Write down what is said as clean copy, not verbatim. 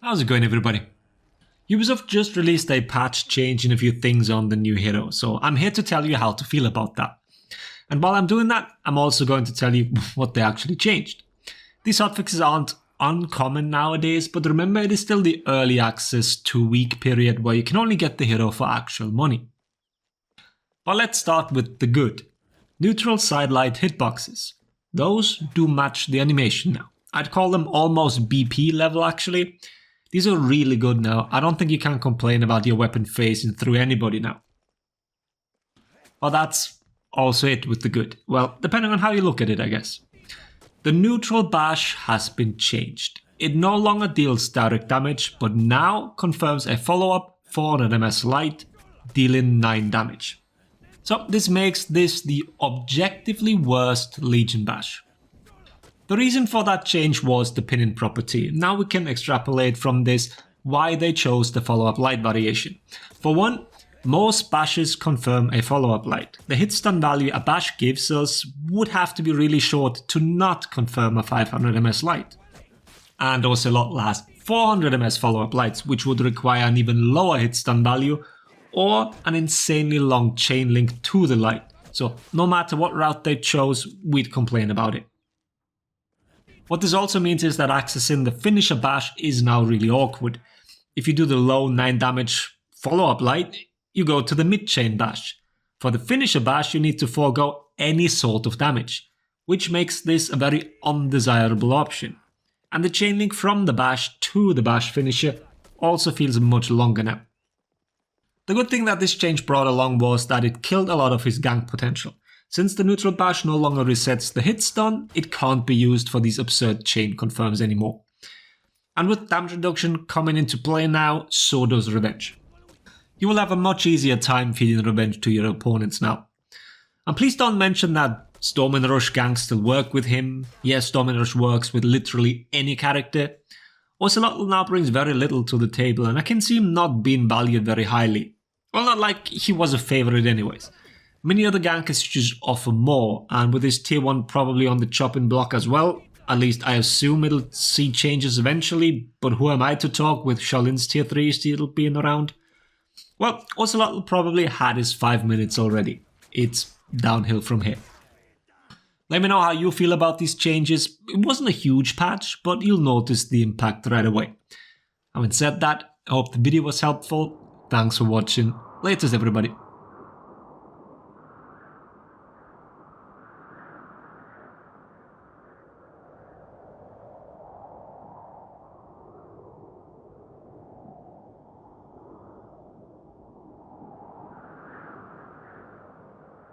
How's it going, everybody? Ubisoft just released a patch changing a few things on the new hero, so I'm here to tell you how to feel about that. And while I'm doing that, I'm also going to tell you what they actually changed. These hotfixes aren't uncommon nowadays, but remember it is still the early access 2-week period where you can only get the hero for actual money. But let's start with the good. Neutral sidelight hitboxes. Those do match the animation now. I'd call them almost BP level actually. These are really good now. I don't think you can complain about your weapon phasing through anybody now. But that's also it with the good. Well, depending on how you look at it, I guess. The neutral bash has been changed. It no longer deals direct damage, but now confirms a follow-up 400 ms light, dealing 9 damage. So this makes this the objectively worst Legion bash. The reason for that change was the pinning property. Now we can extrapolate from this why they chose the follow-up light variation. For one, most bashes confirm a follow-up light. The hit stun value a bash gives us would have to be really short to not confirm a 500 ms light. And Ocelotl has 400 ms follow-up lights, which would require an even lower hit stun value or an insanely long chain link to the light. So no matter what route they chose, we'd complain about it. What this also means is that accessing the finisher bash is now really awkward. If you do the low 9 damage follow-up light, you go to the mid-chain bash. For the finisher bash, you need to forego any sort of damage, which makes this a very undesirable option. And the chain link from the bash to the bash finisher also feels much longer now. The good thing that this change brought along was that it killed a lot of his gank potential. Since the neutral bash no longer resets the hit stun, it can't be used for these absurd chain confirms anymore. And with damage reduction coming into play now, so does revenge. You will have a much easier time feeding revenge to your opponents now. And please don't mention that Storm and Rush ganks still work with him. Yes, Storm and Rush works with literally any character. Ocelotl now brings very little to the table, and I can see him not being valued very highly. Well, not like he was a favorite anyways. Many other gankers just offer more, and with his tier 1 probably on the chopping block as well, at least I assume it'll see changes eventually, but who am I to talk with Shaolin's tier 3 still being around? Well, Ocelotl probably had his 5 minutes already. It's downhill from here. Let me know how you feel about these changes. It wasn't a huge patch, but you'll notice the impact right away. Having said that, I hope the video was helpful. Thanks for watching. Laters, everybody.